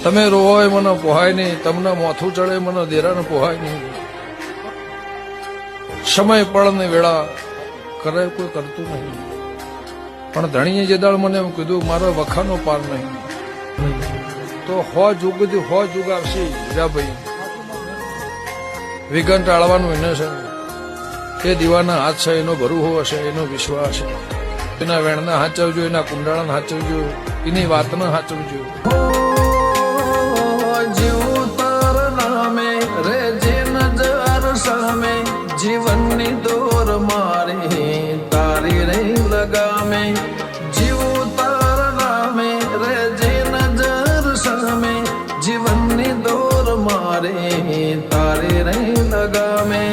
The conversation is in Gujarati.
તમે રોવાય મને પોહાય નહીં, તમને માથું ચડે મને દેરાને પોહાય નહીં. સમય પળને વેળા કરે કોઈ કરતું નહીં. પણ ધણીએ જે દાળ મને એમ કીધું મારા વખાનો પાર નહીં, તો હો જુગ આવશે હીરાભાઈ. વિઘન ટાળવાનું એને છે, એ દીવાના હાથ છે, એનો ભરૂહો હશે, એનો વિશ્વાસ છે. એના વેણના હાચવજો, એના કુંડાળાને હાચવજો, એની વાતને હાચવજો. જીવનની દોર મારી તારી રે લગામે, જીવ તાર નામે રે જે નજર સામે, જીવનની દોર મારી તારી રે લગામે.